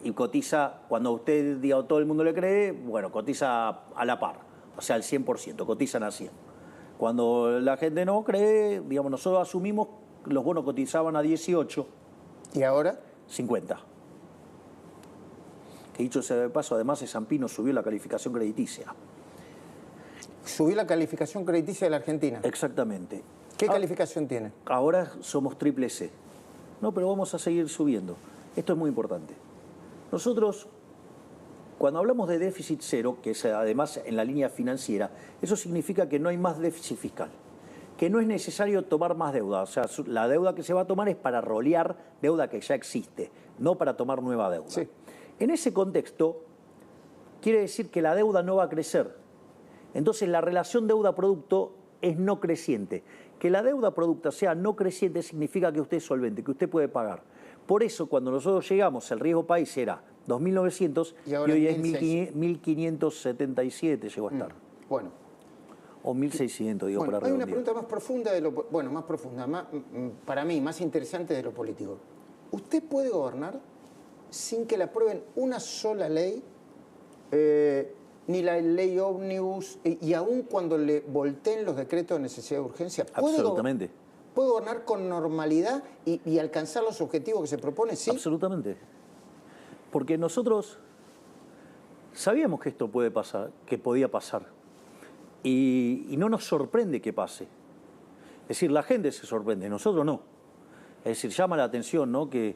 y cotiza, cuando usted diga todo el mundo le cree, bueno, cotiza a la par, o sea, al 100%, cotizan a 100. Cuando la gente no cree, digamos, nosotros asumimos que los bonos cotizaban a 18. ¿Y ahora? 50. Que dicho sea de paso, además S&P nos subió la calificación crediticia. Subió la calificación crediticia de la Argentina. Exactamente. ¿Qué calificación tiene? Ahora somos triple C. No, pero vamos a seguir subiendo. Esto es muy importante. Nosotros, cuando hablamos de déficit cero, que es además en la línea financiera, eso significa que no hay más déficit fiscal, que no es necesario tomar más deuda. O sea, la deuda que se va a tomar es para rolear deuda que ya existe, no para tomar nueva deuda. Sí. En ese contexto, quiere decir que la deuda no va a crecer. Entonces, la relación deuda-producto es no creciente. Que la deuda-producto sea no creciente significa que usted es solvente, que usted puede pagar. Por eso, cuando nosotros llegamos, el riesgo país era 2.900 y hoy es 1.577 llegó a estar. Bueno. O 1.600, digo, Bueno, por hay arriba. una pregunta más profunda, más profunda, para mí, más interesante de lo político. ¿Usted puede gobernar sin que le aprueben una sola ley ni la ley ómnibus, y aún cuando le volteen los decretos de necesidad de urgencia, Absolutamente. ¿puede gobernar con normalidad y alcanzar los objetivos que se propone? ¿Sí? Absolutamente. Porque nosotros sabíamos que esto puede pasar, que podía pasar, y no nos sorprende que pase. Es decir, la gente se sorprende, nosotros no. Es decir, llama la atención, ¿no?, que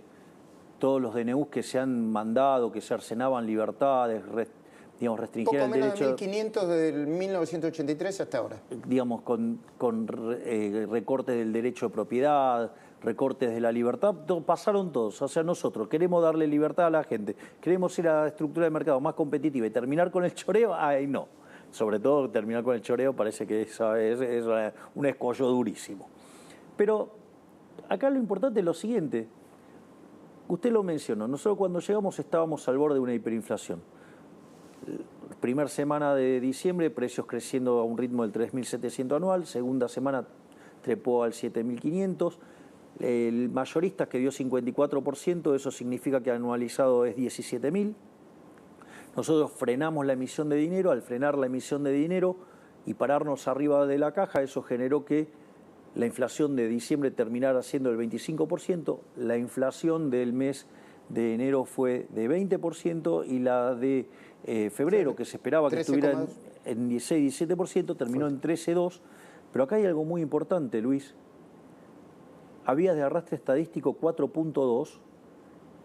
todos los DNUs que se han mandado, que se cercenaban libertades, restringían el derecho... Poco menos de 1.500 desde el 1983 hasta ahora. Digamos, con recortes del derecho de propiedad, recortes de la libertad, pasaron todos. O sea, nosotros queremos darle libertad a la gente, queremos ir a la estructura de mercado más competitiva y terminar con el choreo, ay no. Sobre todo terminar con el choreo parece que es un escollo durísimo. Pero acá lo importante es lo siguiente. Usted lo mencionó, nosotros cuando llegamos estábamos al borde de una hiperinflación. Primera semana de diciembre, precios creciendo a un ritmo del 3.700 anual, segunda semana trepó al 7.500, el mayorista que dio 54%, eso significa que anualizado es 17.000. Nosotros frenamos la emisión de dinero, al frenar la emisión de dinero y pararnos arriba de la caja, eso generó que la inflación de diciembre terminara siendo el 25%, la inflación del mes de enero fue de 20% y la de febrero, que se esperaba que estuviera en 16-17%, terminó en 13,2%. Pero acá hay algo muy importante, Luis. Había de arrastre estadístico 4,2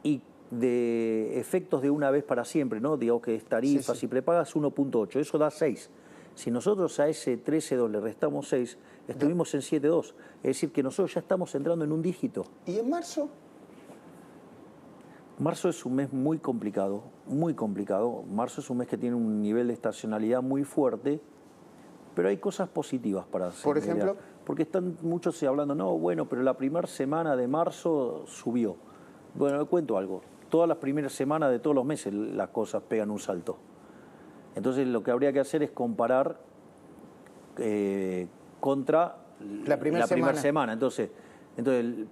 y de efectos de una vez para siempre, ¿no? Digamos que es tarifas y prepagas 1,8, eso da 6. Si nosotros a ese 13,2 le restamos 6, estuvimos en 7,2. Es decir, que nosotros ya estamos entrando en un dígito. ¿Y en marzo? Marzo es un mes muy complicado, muy complicado. Marzo es un mes que tiene un nivel de estacionalidad muy fuerte, pero hay cosas positivas para hacer. Por ejemplo, porque están muchos hablando, no, bueno, pero la primera semana de marzo subió. Bueno, le cuento algo. Todas las primeras semanas de todos los meses las cosas pegan un salto. Entonces lo que habría que hacer es comparar contra la primera semana. Entonces,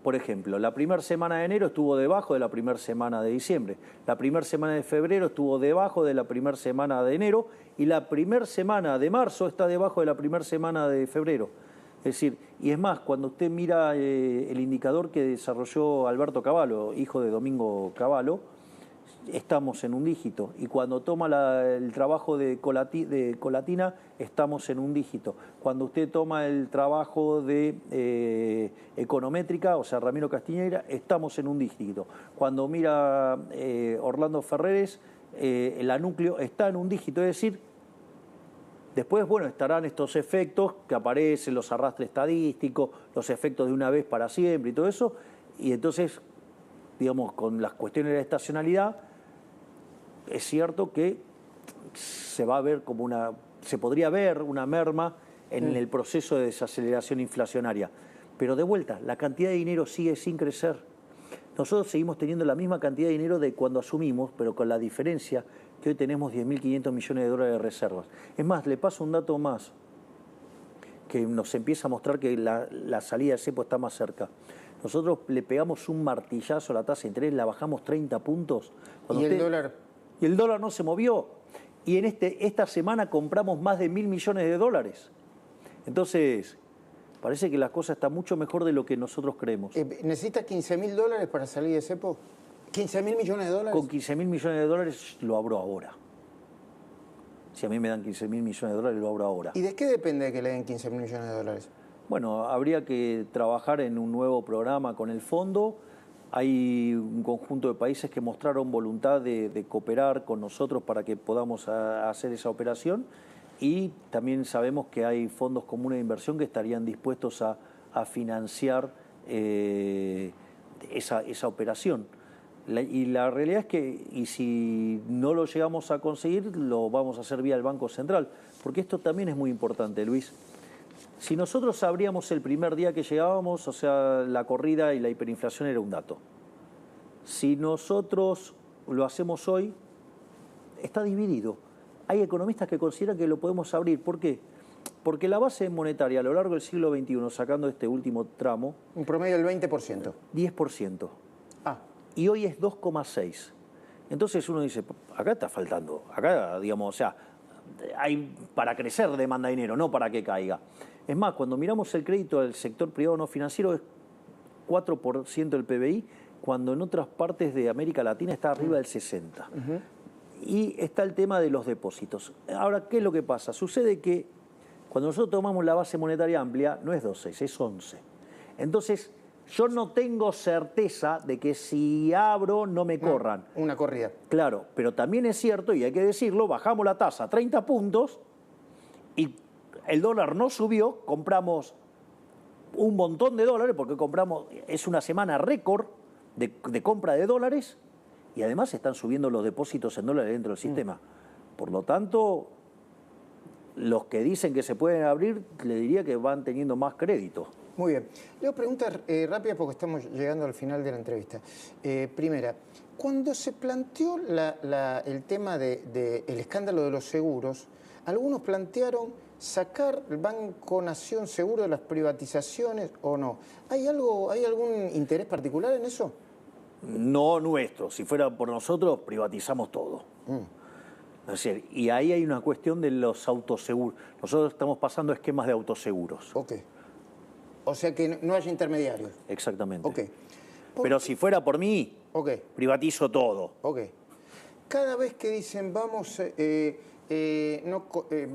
por ejemplo, la primera semana de enero estuvo debajo de la primera semana de diciembre. La primera semana de febrero estuvo debajo de la primera semana de enero y la primera semana de marzo está debajo de la primera semana de febrero. Es decir, y es más, cuando usted mira el indicador que desarrolló Alberto Cavallo, hijo de Domingo Cavallo, estamos en un dígito. Y cuando toma el trabajo de Colatina, estamos en un dígito. Cuando usted toma el trabajo de Econométrica, o sea, Ramiro Castiñeira, estamos en un dígito. Cuando mira Orlando Ferreres, la Núcleo está en un dígito. Es decir, después, bueno, estarán estos efectos que aparecen, los arrastres estadísticos, los efectos de una vez para siempre y todo eso. Y entonces, digamos, con las cuestiones de la estacionalidad, es cierto que se podría ver una merma en el proceso de desaceleración inflacionaria. Pero de vuelta, la cantidad de dinero sigue sin crecer. Nosotros seguimos teniendo la misma cantidad de dinero de cuando asumimos, pero con la diferencia que hoy tenemos 10.500 millones de dólares de reservas. Es más, le paso un dato más que nos empieza a mostrar que la salida de cepo está más cerca. Nosotros le pegamos un martillazo a la tasa de interés, la bajamos 30 puntos. ¿Y el dólar? Y el dólar no se movió. Y en esta semana compramos más de 1.000 millones de dólares. Entonces, parece que la cosa está mucho mejor de lo que nosotros creemos. ¿Necesita 15.000 dólares para salir de cepo? ¿15.000 millones de dólares? Con 15.000 millones de dólares lo abro ahora. Si a mí me dan 15.000 millones de dólares, lo abro ahora. ¿Y de qué depende de que le den 15.000 millones de dólares? Bueno, habría que trabajar en un nuevo programa con el fondo. Hay un conjunto de países que mostraron voluntad de cooperar con nosotros para que podamos hacer esa operación. Y también sabemos que hay fondos comunes de inversión que estarían dispuestos a financiar esa operación. Y la realidad es que, y si no lo llegamos a conseguir, lo vamos a hacer vía el Banco Central, porque esto también es muy importante, Luis. Si nosotros sabríamos el primer día que llegábamos, o sea, la corrida y la hiperinflación era un dato. Si nosotros lo hacemos hoy, está dividido. Hay economistas que consideran que lo podemos abrir. ¿Por qué? Porque la base monetaria a lo largo del siglo XXI, sacando este último tramo... Un promedio del 20%. 10%. Ah. Y hoy es 2,6%. Entonces uno dice, acá está faltando. Acá, digamos, o sea, hay para crecer demanda de dinero, no para que caiga. Es más, cuando miramos el crédito del sector privado no financiero es 4% del PBI, cuando en otras partes de América Latina está arriba del 60%. Y está el tema de los depósitos. Ahora, ¿qué es lo que pasa? Sucede que cuando nosotros tomamos la base monetaria amplia, no es 2,6, es 11. Entonces, yo no tengo certeza de que si abro no me corran. Una corrida. Claro, pero también es cierto, y hay que decirlo, bajamos la tasa a 30 puntos y el dólar no subió, compramos un montón de dólares, porque es una semana récord de compra de dólares, y además están subiendo los depósitos en dólares dentro del sistema. Por lo tanto, los que dicen que se pueden abrir, le diría que van teniendo más crédito. Muy bien. Leo preguntas rápidas porque estamos llegando al final de la entrevista. Primera, cuando se planteó el tema del escándalo de los seguros, algunos plantearon sacar el Banco Nación Seguro de las privatizaciones o no. ¿Hay algún interés particular en eso? No nuestro. Si fuera por nosotros, privatizamos todo. Es decir, y ahí hay una cuestión de los autoseguros. Nosotros estamos pasando esquemas de autoseguros. Ok. O sea que no haya intermediarios. Exactamente. Ok. Pero si fuera por mí, privatizo todo. Ok. Cada vez que dicen vamos,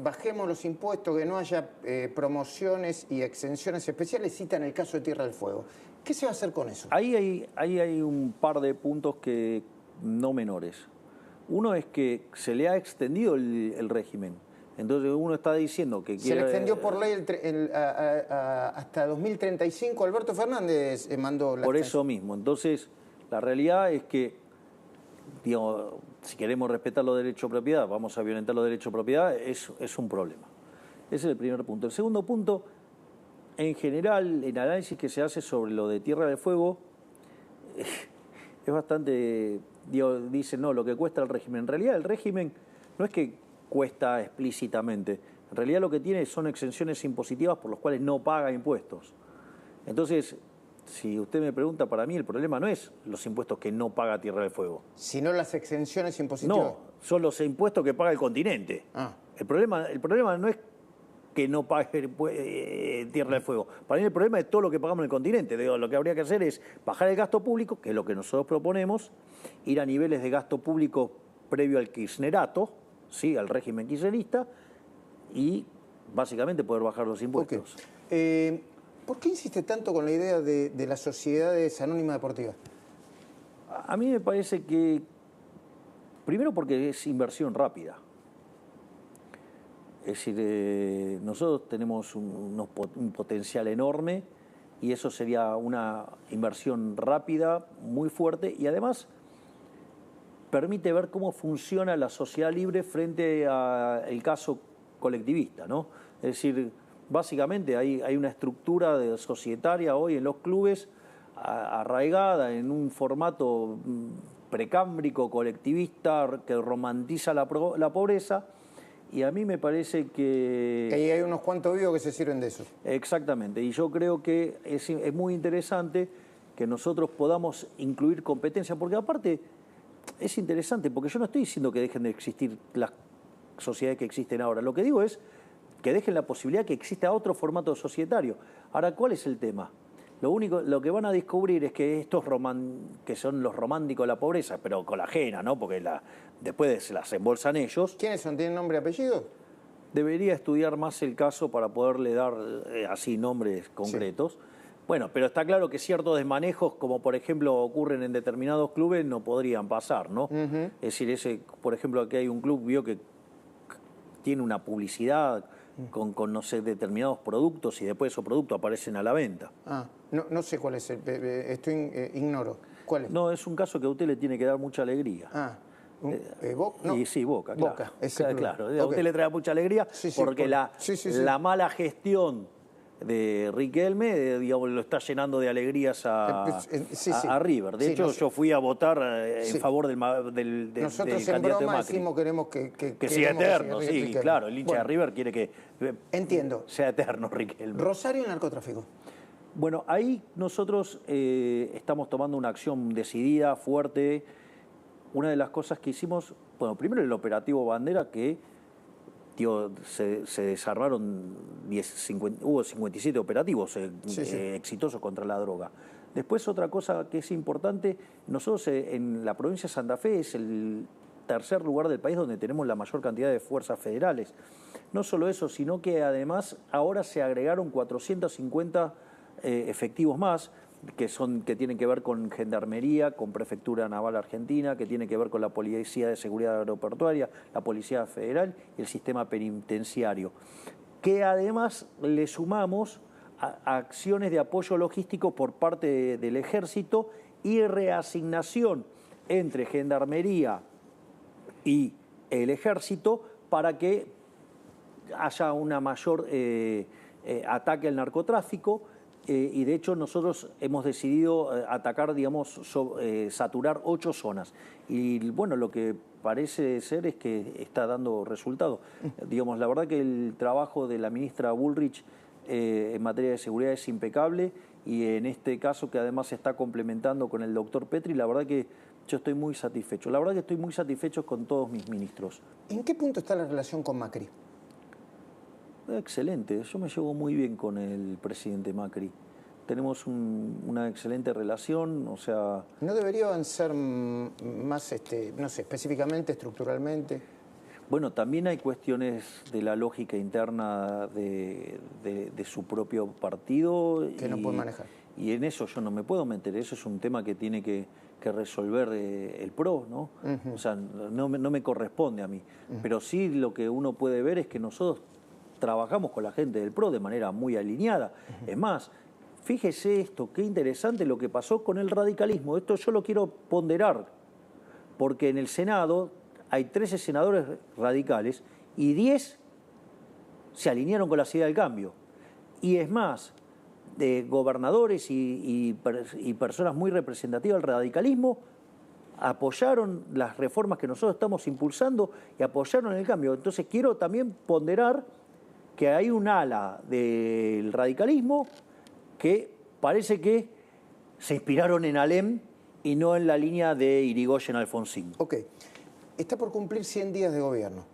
bajemos los impuestos, que no haya promociones y exenciones especiales, citan el caso de Tierra del Fuego. ¿Qué se va a hacer con eso? Ahí hay un par de puntos que no menores. Uno es que se le ha extendido el régimen. Entonces uno está diciendo que se le extendió por ley hasta 2035. Alberto Fernández mandó la por extensión. Eso mismo. Entonces, la realidad es que, digamos, si queremos respetar los derechos de propiedad, vamos a violentar los derechos de propiedad, es un problema. Ese es el primer punto. El segundo punto, en general, el análisis que se hace sobre lo de Tierra del Fuego es bastante, dicen, no, lo que cuesta el régimen. En realidad, el régimen no es que cuesta explícitamente. En realidad lo que tiene son exenciones impositivas por las cuales no paga impuestos. Entonces, si usted me pregunta, para mí el problema no es los impuestos que no paga Tierra del Fuego. Sino las exenciones impositivas. No, son los impuestos que paga el continente. El problema no es que no pague Tierra del Fuego. Para mí el problema es todo lo que pagamos en el continente. Lo que habría que hacer es bajar el gasto público, que es lo que nosotros proponemos, ir a niveles de gasto público previo al kirchnerato, sí, al régimen kirchnerista, y básicamente poder bajar los impuestos. ¿Por qué insiste tanto con la idea de las sociedades anónimas deportivas? A mí me parece que, primero porque es inversión rápida. Es decir, nosotros tenemos un potencial enorme y eso sería una inversión rápida, muy fuerte, y además permite ver cómo funciona la sociedad libre frente al caso colectivista, ¿no? Es decir, básicamente hay una estructura societaria hoy en los clubes arraigada en un formato precámbrico, colectivista, que romantiza la pobreza, y a mí me parece que ahí hay unos cuantos vivos que se sirven de eso. Exactamente, y yo creo que es muy interesante que nosotros podamos incluir competencia, porque aparte es interesante, porque yo no estoy diciendo que dejen de existir las sociedades que existen ahora, lo que digo es que dejen la posibilidad que exista otro formato societario. Ahora, ¿cuál es el tema? Lo que van a descubrir es que estos que son los románticos de la pobreza, pero con la ajena, ¿no? Porque después se las embolsan ellos. ¿Quiénes son? ¿Tienen nombre y apellido? Debería estudiar más el caso para poderle dar así nombres concretos. Sí. Bueno, pero está claro que ciertos desmanejos, como por ejemplo ocurren en determinados clubes, no podrían pasar, ¿no? Es decir, por ejemplo, aquí hay un club, vio que tiene una publicidad con no sé, determinados productos y después esos productos aparecen a la venta. No sé cuál es ignoro. ¿Cuál es? No, es un caso que a usted le tiene que dar mucha alegría. No. Sí, Boca, claro. Boca, claro. A usted le trae mucha alegría porque la mala gestión de Riquelme, digamos, lo está llenando de alegrías a River. De hecho, yo fui a votar en favor del Nosotros en en candidato de broma Macri. decimos queremos que sea eterno, sí, Riquelme. claro. El hincha de River quiere que sea eterno Riquelme. Rosario y narcotráfico. Bueno, ahí nosotros estamos tomando una acción decidida, fuerte. Una de las cosas que hicimos, bueno, primero el operativo Bandera, que se desarmaron, hubo 57 operativos exitosos contra la droga. Después otra cosa que es importante, nosotros en la provincia de Santa Fe es el tercer lugar del país donde tenemos la mayor cantidad de fuerzas federales. No solo eso, sino que además ahora se agregaron 450 efectivos más, que tienen que ver con Gendarmería, con Prefectura Naval Argentina, que tienen que ver con la Policía de Seguridad Aeroportuaria, la Policía Federal y el sistema penitenciario. Que además le sumamos a acciones de apoyo logístico por parte del Ejército y reasignación entre Gendarmería y el Ejército para que haya una mayor ataque al narcotráfico. Y de hecho nosotros hemos decidido atacar, digamos, saturar 8 zonas. Y bueno, lo que parece ser es que está dando resultados. Digamos, la verdad que el trabajo de la ministra Bullrich en materia de seguridad es impecable, y en este caso que además se está complementando con el doctor Petri, la verdad que yo estoy muy satisfecho. La verdad que estoy muy satisfecho con todos mis ministros. ¿En qué punto está la relación con Macri? Excelente, yo me llevo muy bien con el presidente Macri. Tenemos una excelente relación, o sea... ¿No debería avanzar más, no sé, específicamente, estructuralmente? Bueno, también hay cuestiones de la lógica interna de su propio partido. Que no puede manejar. Y en eso yo no me puedo meter, eso es un tema que tiene que resolver el PRO, ¿no? O sea, no me corresponde a mí. Pero sí lo que uno puede ver es que nosotros trabajamos con la gente del PRO de manera muy alineada. Es más, fíjese esto, qué interesante lo que pasó con el radicalismo. Esto yo lo quiero ponderar, porque en el Senado hay 13 senadores radicales y 10 se alinearon con la Ciudad del Cambio. Y es más, de gobernadores y personas muy representativas del radicalismo apoyaron las reformas que nosotros estamos impulsando y apoyaron el cambio. Entonces quiero también ponderar que hay un ala del radicalismo que parece que se inspiraron en Alem y no en la línea de Irigoyen Alfonsín. Ok. Está por cumplir 100 días de gobierno.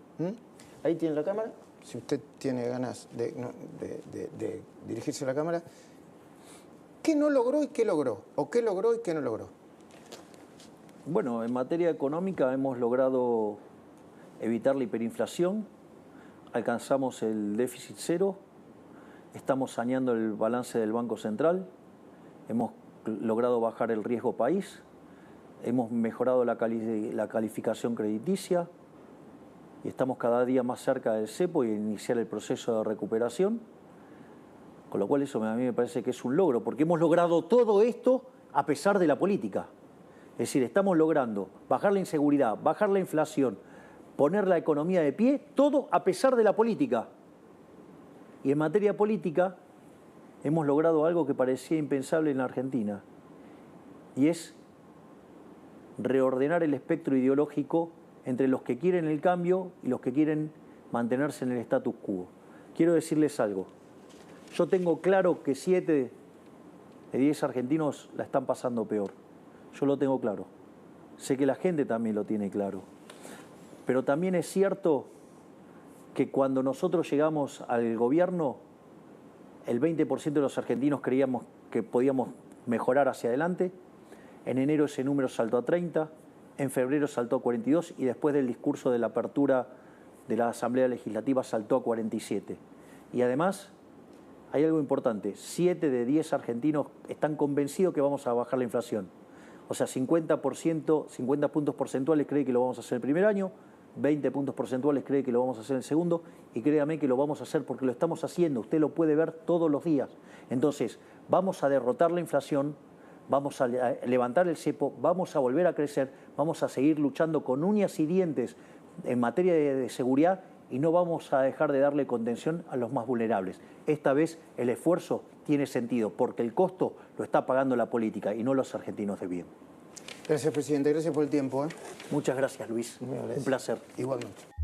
Ahí tiene la cámara. Si usted tiene ganas de dirigirse a la cámara. ¿Qué no logró y qué logró? ¿O qué logró y qué no logró? Bueno, en materia económica hemos logrado evitar la hiperinflación, alcanzamos el déficit cero, estamos saneando el balance del Banco Central, hemos logrado bajar el riesgo país, hemos mejorado la calificación crediticia y estamos cada día más cerca del cepo y de iniciar el proceso de recuperación, con lo cual eso a mí me parece que es un logro, porque hemos logrado todo esto a pesar de la política. Es decir, estamos logrando bajar la inseguridad, bajar la inflación, poner la economía de pie, todo a pesar de la política. Y en materia política hemos logrado algo que parecía impensable en la Argentina, y es reordenar el espectro ideológico entre los que quieren el cambio y los que quieren mantenerse en el status quo. Quiero decirles algo. Yo tengo claro que 7 de 10 argentinos la están pasando peor. Yo lo tengo claro. Sé que la gente también lo tiene claro. Pero también es cierto que cuando nosotros llegamos al gobierno, el 20% de los argentinos creíamos que podíamos mejorar hacia adelante. En enero ese número saltó a 30, en febrero saltó a 42 y después del discurso de la apertura de la Asamblea Legislativa saltó a 47. Y además hay algo importante, 7 de 10 argentinos están convencidos que vamos a bajar la inflación. O sea, 50%, 50 puntos porcentuales cree que lo vamos a hacer el primer año, 20 puntos porcentuales cree que lo vamos a hacer el segundo, y créame que lo vamos a hacer porque lo estamos haciendo, usted lo puede ver todos los días. Entonces, vamos a derrotar la inflación, vamos a levantar el cepo, vamos a volver a crecer, vamos a seguir luchando con uñas y dientes en materia de seguridad y no vamos a dejar de darle contención a los más vulnerables. Esta vez el esfuerzo tiene sentido porque el costo lo está pagando la política y no los argentinos de bien. Gracias, presidente. Gracias por el tiempo. Muchas gracias, Luis. Un placer. Igualmente.